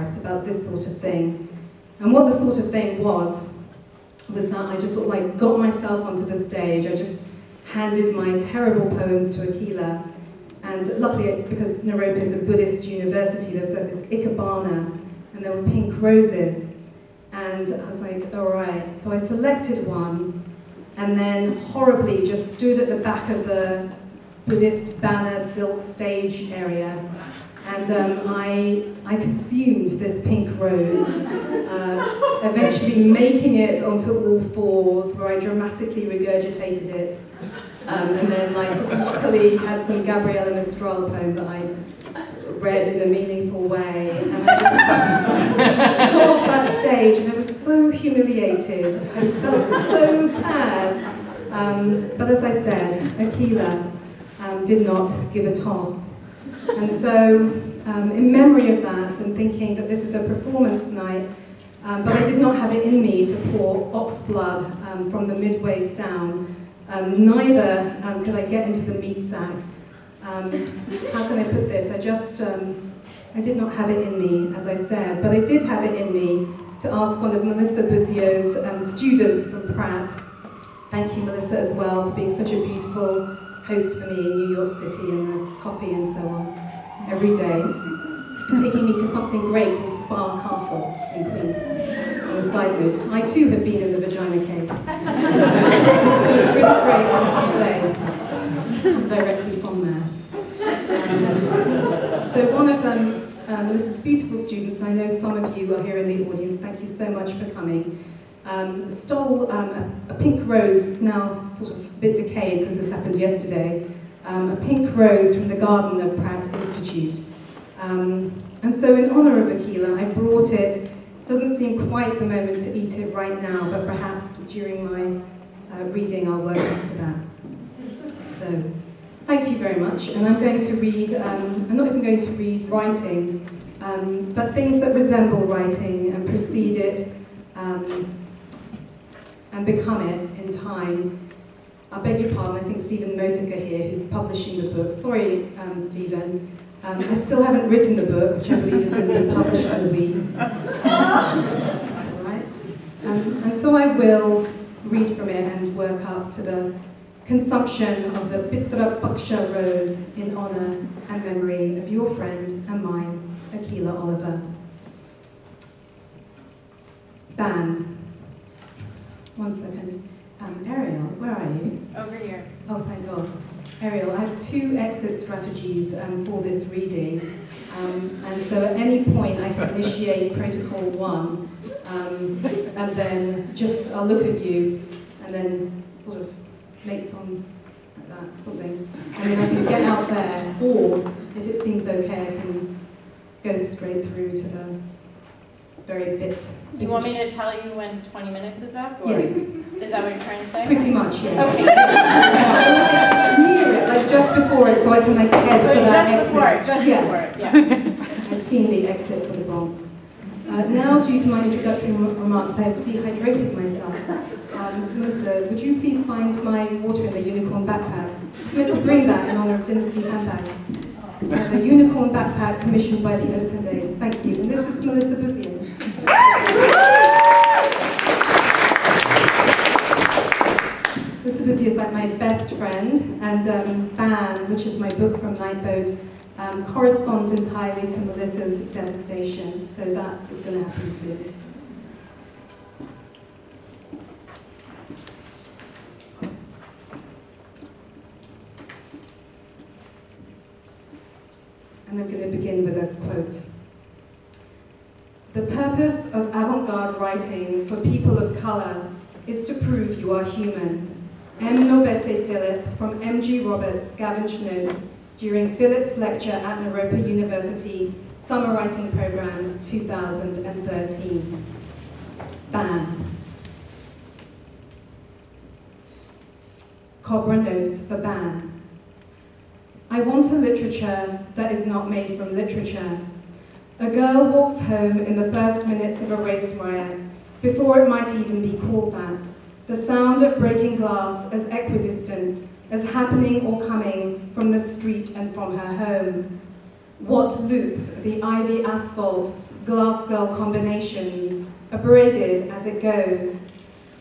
embarrassed about this sort of thing. And what the sort of thing was that I just sort of like got myself onto the stage. I just handed my terrible poems to Akila. And luckily, because Nairobi is a Buddhist university, there was like this ikebana, and there were pink roses. And I was like, all right. So I selected one, and then horribly just stood at the back of the Buddhist banner silk stage area. And I consumed this pink rose, eventually making it onto all fours, where I dramatically regurgitated it. And then, like, luckily had some Gabriela Mistral poem that I read in a meaningful way. And I just got off that stage, and I was so humiliated. I felt so bad. But as I said, Akila did not give a toss. And so, in memory of that, and thinking that this is a performance night, but I did not have it in me to pour ox blood from the mid-waist down, neither could I get into the meat sack. How can I put this? I did not have it in me, as I said, but I did have it in me to ask one of Melissa Buzio's students from Pratt. Thank you, Melissa, as well, for being such a beautiful host for me in New York City, and the coffee and so on, every day, and taking me to something great called Spa Castle in Queens. On a side note, I too have been in the Vagina Cave. It's really great, I have to say. I'm directly from there. So one of Melissa's beautiful students, and I know some of you are here in the audience, thank you so much for coming, stole a pink rose. It's now sort of a bit decayed because this happened yesterday, a pink rose from the garden of Pratt Institute. And so in honor of Akila, I brought it. Doesn't seem quite the moment to eat it right now, but perhaps during my reading I'll work up to that. So thank you very much. And I'm going to read, I'm not even going to read writing, but things that resemble writing and precede it, and become it in time. I beg your pardon, I think Stephen Motica here, who's publishing the book. Sorry, Stephen. I still haven't written the book, which I believe is going to be published in a week. That's all right. And so I will read from it and work up to the consumption of the Pitra Paksha rose in honor and memory of your friend and mine, Akila Oliver. Ban. One second. Ariel, where are you? Over here. Oh, thank God. Ariel, I have two exit strategies for this reading. And so at any point I can initiate protocol 1, and then just I'll look at you and then sort of make something, and then I can get out there, or if it seems okay, I can go straight through to the very bit. You want me to tell you when 20 minutes is up? Or yeah. Is that what you're trying to say? Pretty much, yeah. Okay. Near it, like just before it, so I can like head for that exit. Just before it, yeah. I've seen the exit for the Bronx. Now, due to my introductory remarks, I have dehydrated myself. Melissa, would you please find my water in the unicorn backpack? I was meant to bring that in honor of Dynasty handbags. The unicorn backpack commissioned by the Oakland Days. Thank you. And this is Melissa Buzio. Melissa Buzio is like my best friend, and Ban, which is my book from Nightboat, corresponds entirely to Melissa's devastation, so that is going to happen soon. And I'm going to begin with a quote. The purpose of avant-garde writing for people of color is to prove you are human. M. Nobese Philip from M.G. Roberts' Scavenged Notes during Philip's lecture at Naropa University, Summer Writing Program 2013. Ban. Cobra notes for Ban. I want a literature that is not made from literature. A girl walks home in the first minutes of a race riot, before it might even be called that. The sound of breaking glass as equidistant as happening or coming from the street and from her home. What loops the ivy asphalt glass girl combinations, abraded as it goes.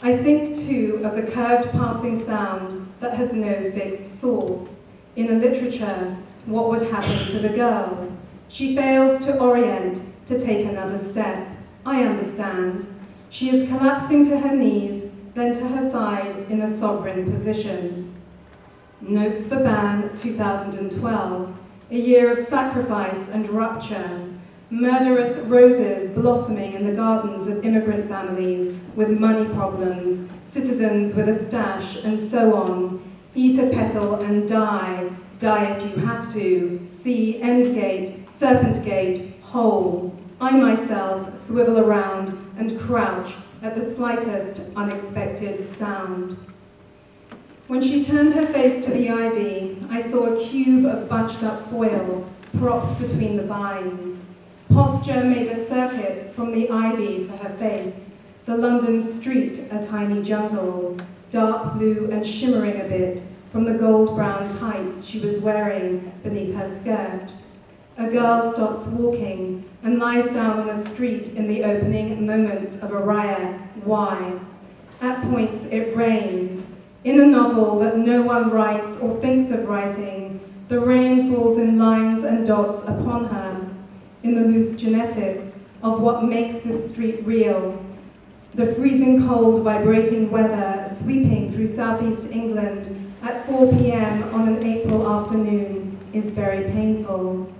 I think too of the curved passing sound that has no fixed source. In a literature, what would happen to the girl? She fails to orient, to take another step. I understand. She is collapsing to her knees, then to her side in a sovereign position. Notes for Ban 2012, a year of sacrifice and rupture. Murderous roses blossoming in the gardens of immigrant families with money problems, citizens with a stash, and so on. Eat a petal and die. Die if you have to. See Endgate, Serpent Gate, Hole. I myself swivel around and crouch at the slightest unexpected sound. When she turned her face to the ivy, I saw a cube of bunched up foil propped between the vines. Posture made a circuit from the ivy to her face, the London street a tiny jungle, dark blue and shimmering a bit from the gold-brown tights she was wearing beneath her skirt. A girl stops walking and lies down on a street in the opening moments of a riot. Why? At points it rains. In a novel that no one writes or thinks of writing, the rain falls in lines and dots upon her, in the loose genetics of what makes this street real. The freezing cold, vibrating weather sweeping through southeast England at 4 p.m. on an April afternoon is very painful.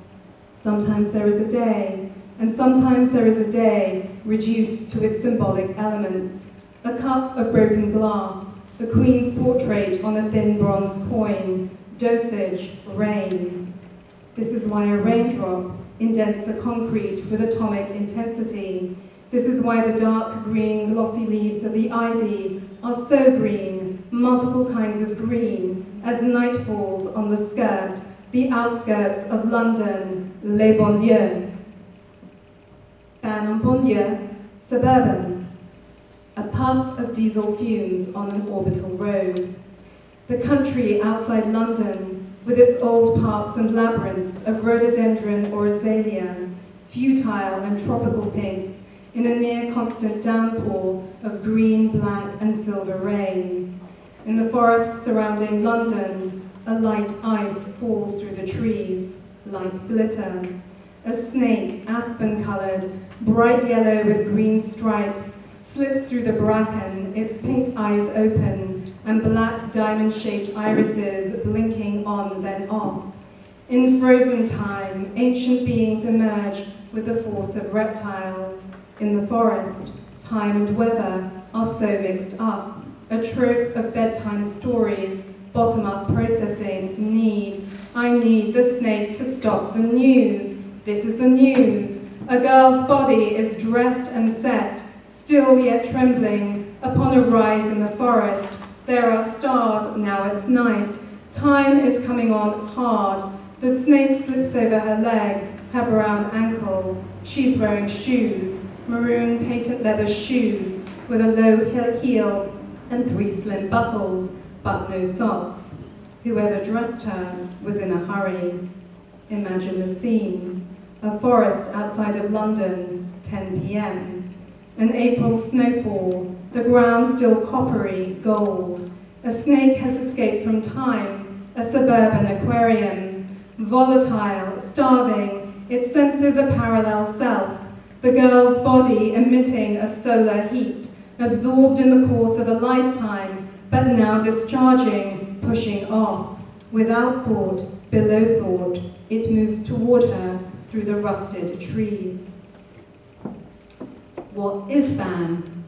Sometimes there is a day, and sometimes there is a day reduced to its symbolic elements. A cup of broken glass, the Queen's portrait on a thin bronze coin, dosage, rain. This is why a raindrop indents the concrete with atomic intensity. This is why the dark green glossy leaves of the ivy are so green, multiple kinds of green, as night falls on the skirt, the outskirts of London, les banlieues. Ban en banlieue, suburban. A puff of diesel fumes on an orbital road. The country outside London, with its old parks and labyrinths of rhododendron or azalea, futile and tropical pinks, in a near-constant downpour of green, black, and silver rain. In the forest surrounding London, a light ice falls through the trees, like glitter. A snake, aspen-coloured, bright yellow with green stripes, slips through the bracken, its pink eyes open, and black diamond-shaped irises blinking on then off. In frozen time, ancient beings emerge with the force of reptiles. In the forest, time and weather are so mixed up. A trope of bedtime stories, bottom-up processing, need. I need the snake to stop the news. This is the news. A girl's body is dressed and set, still yet trembling, upon a rise in the forest. There are stars, now it's night. Time is coming on hard. The snake slips over her leg, her brown ankle. She's wearing shoes, maroon patent leather shoes, with a low heel and 3 slim buckles, but no socks. Whoever dressed her was in a hurry. Imagine the scene. A forest outside of London, 10 p.m. An April snowfall, the ground still coppery gold. A snake has escaped from time, a suburban aquarium. Volatile, starving, it senses a parallel self. The girl's body emitting a solar heat, absorbed in the course of a lifetime, but now discharging, pushing off. Without thought, below thought, it moves toward her through the rusted trees. What is Ban?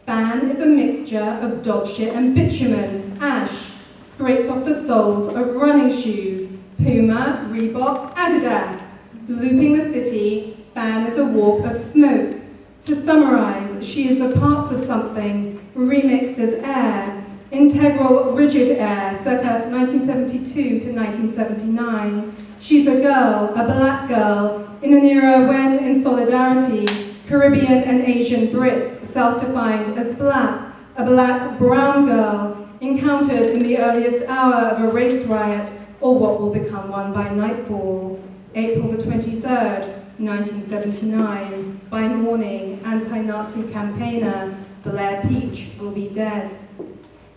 Ban is a mixture of dogshit and bitumen, ash, scraped off the soles of running shoes, Puma, Reebok, Adidas. Looping the city, Ban is a warp of smoke. To summarize, she is the parts of something, remixed as air, integral rigid air, circa 1972 to 1979. She's a girl, a black girl, in an era when, in solidarity, Caribbean and Asian Brits, self-defined as black, a black-brown girl, encountered in the earliest hour of a race riot, or what will become one by nightfall. April the 23rd, 1979. By morning, anti-Nazi campaigner Blair Peach will be dead.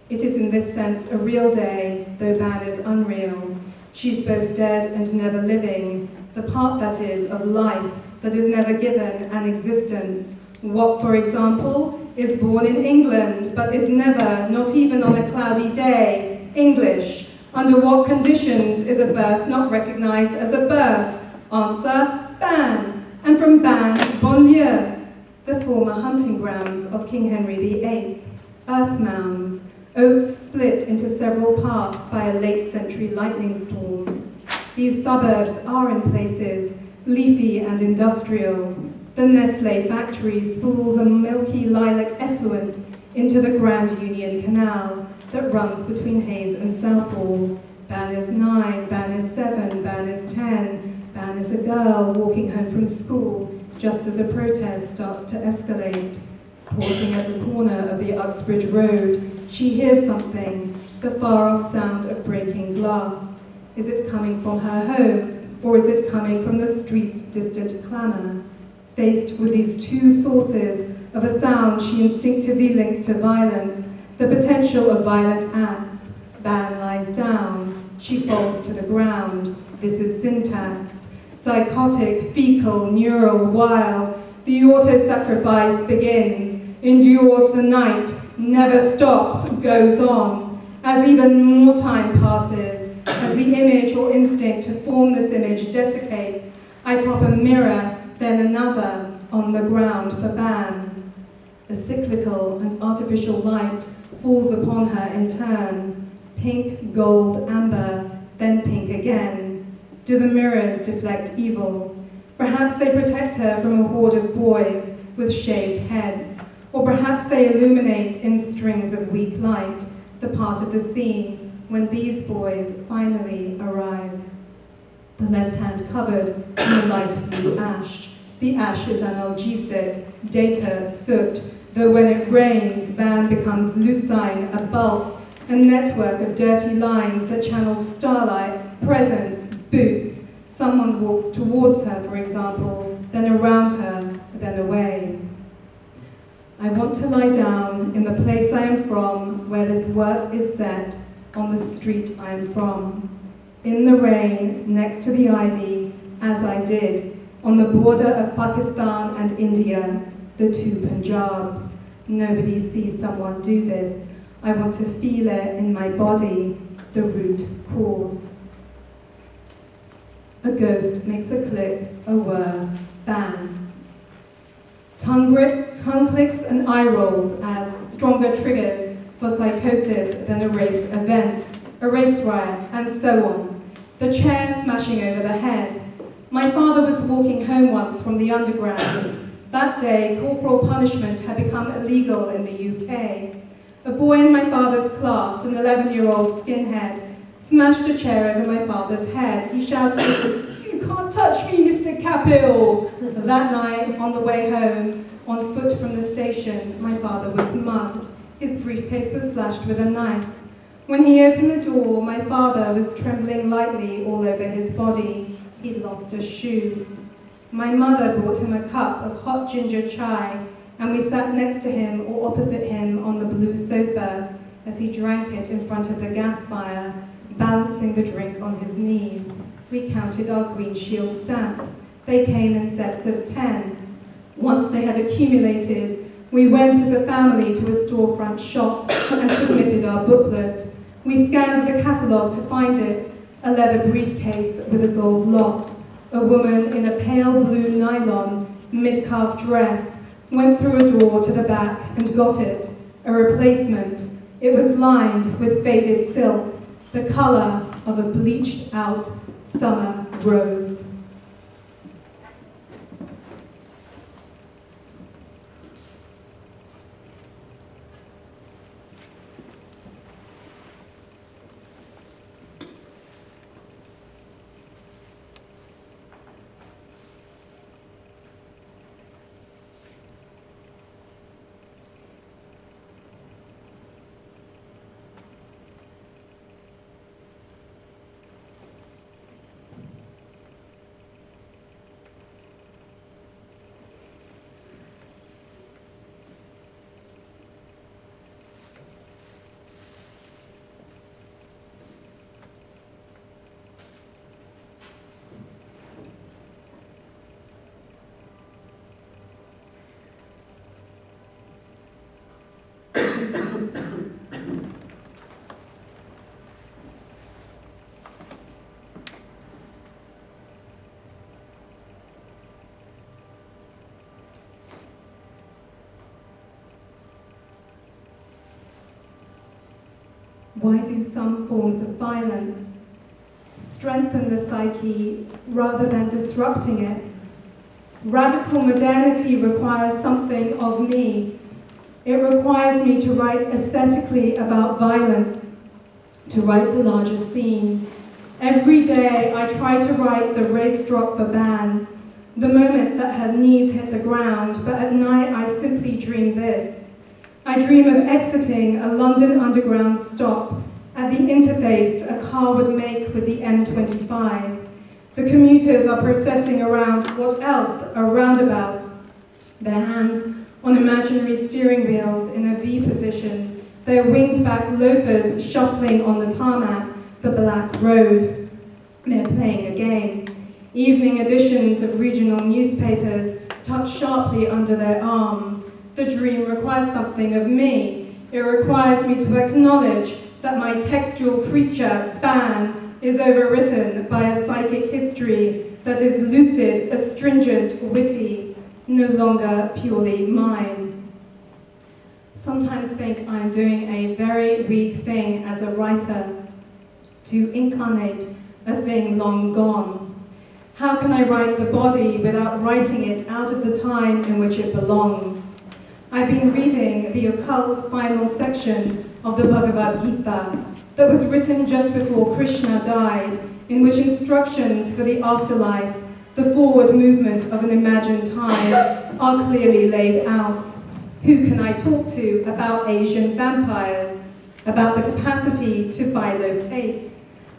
It is in this sense a real day, though Ban is unreal. She's both dead and never living, the part, that is, of life that is never given an existence. What, for example, is born in England, but is never, not even on a cloudy day, English? Under what conditions is a birth not recognized as a birth? Answer, Ban. And from Ban, Banlieue, the former hunting grounds of King Henry VIII. Earth mounds, oaks split into several parts by a late-century lightning storm. These suburbs are, in places, leafy and industrial. The Nestlé factory spools a milky lilac effluent into the Grand Union Canal that runs between Hayes and Southall. Ban is 9, Ban is 7, Ban is 10. Ban is a girl walking home from school just as a protest starts to escalate. Pausing at the corner of the Uxbridge Road, she hears something, the far-off sound of breaking glass. Is it coming from her home, or is it coming from the street's distant clamour? Faced with these two sources of a sound she instinctively links to violence, the potential of violent acts, Ban lies down. She falls to the ground. This is syntax. Psychotic, fecal, neural, wild. The auto-sacrifice begins, endures the night, never stops, goes on. As even more time passes, as the image or instinct to form this image desiccates, I prop a mirror, then another, on the ground for Ban. A cyclical and artificial light falls upon her in turn, pink, gold, amber, then pink again. Do the mirrors deflect evil? Perhaps they protect her from a horde of boys with shaved heads, or perhaps they illuminate in strings of weak light the part of the scene when these boys finally arrive. The left hand covered in the light blue ash. The ash is analgesic, data, soot, though when it rains, Ban becomes lucine, a bulk, a network of dirty lines that channels starlight, presence, boots. Someone walks towards her, for example, then around her, then away. I want to lie down in the place I am from, where this work is set, on the street I am from. In the rain, next to the ivy, as I did, on the border of Pakistan and India, the two Punjabs. Nobody sees someone do this. I want to feel it in my body, the root cause. A ghost makes a click, a whir, Ban. Tongue clicks and eye rolls as stronger triggers for psychosis than a race event, a race riot, and so on. The chair smashing over the head. My father was walking home once from the underground. That day, corporal punishment had become illegal in the UK. A boy in my father's class, an 11-year-old skinhead, smashed a chair over my father's head. He shouted, "You can't touch me, Mr. Kapil!" That night, on the way home, on foot from the station, my father was mugged. His briefcase was slashed with a knife. When he opened the door, my father was trembling lightly all over his body. He'd lost a shoe. My mother brought him a cup of hot ginger chai, and we sat next to him or opposite him on the blue sofa as he drank it in front of the gas fire, balancing the drink on his knees. We counted our Green Shield stamps. They came in sets of 10. Once they had accumulated, we went as a family to a storefront shop and submitted our booklet. We scanned the catalogue to find it, a leather briefcase with a gold lock. A woman in a pale blue nylon, mid-calf dress, went through a door to the back and got it, a replacement. It was lined with faded silk, the colour of a bleached-out summer rose. Why do some forms of violence strengthen the psyche rather than disrupting it? Radical modernity requires something of me. It requires me to write aesthetically about violence, to write the larger scene. Every day I try to write the race drop for Ban, the moment that her knees hit the ground, but at night I simply dream this. I dream of exiting a London Underground stop at the interface a car would make with the M25. The commuters are processing around what else? A roundabout. Their hands on imaginary steering wheels in a V position, their winged back loafers shuffling on the tarmac, the black road. They're playing a game. Evening editions of regional newspapers tucked sharply under their arms. The dream requires something of me. It requires me to acknowledge that my textual creature, Ban, is overwritten by a psychic history that is lucid, astringent, witty, no longer purely mine. Sometimes think I'm doing a very weak thing as a writer, to incarnate a thing long gone. How can I write the body without writing it out of the time in which it belongs? I've been reading the occult final section of the Bhagavad Gita that was written just before Krishna died, in which instructions for the afterlife, the forward movement of an imagined time, are clearly laid out. Who can I talk to about Asian vampires, about the capacity to bilocate?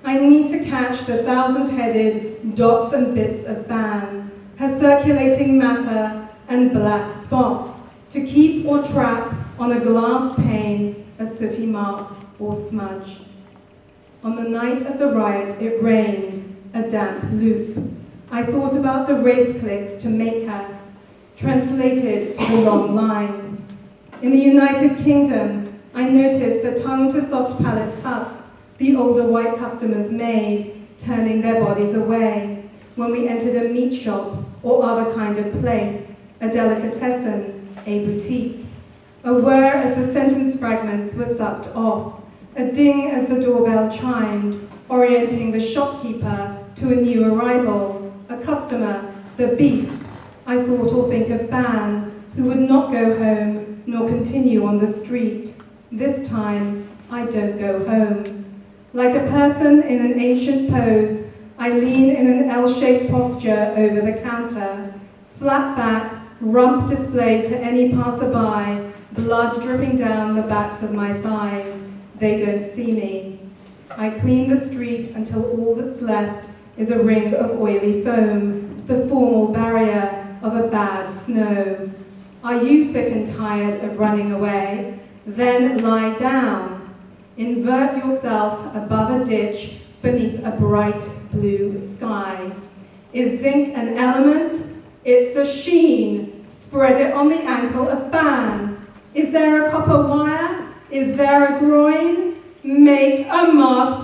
I need to catch the thousand-headed dots and bits of Ban, her circulating matter and black spots, to keep or trap on a glass pane a sooty mark or smudge. On the night of the riot, it rained, a damp loop. I thought about the race clicks to make her, translated to the long lines. In the United Kingdom, I noticed the tongue-to-soft palate tucks the older white customers made, turning their bodies away when we entered a meat shop or other kind of place, a delicatessen, a boutique. A whir as the sentence fragments were sucked off, a ding as the doorbell chimed, orienting the shopkeeper to a new arrival, a customer, the beef. I thought or think of Ban, who would not go home nor continue on the street. This time, I don't go home. Like a person in an ancient pose, I lean in an L-shaped posture over the counter, flat back, rump displayed to any passerby, blood dripping down the backs of my thighs. They don't see me. I clean the street until all that's left is a ring of oily foam, the formal barrier of a bad snow. Are you sick and tired of running away? Then lie down. Invert yourself above a ditch beneath a bright blue sky. Is zinc an element? It's a sheen. Spread it on the ankle of Ban. Is there a copper wire? Is there a groin? Make a mask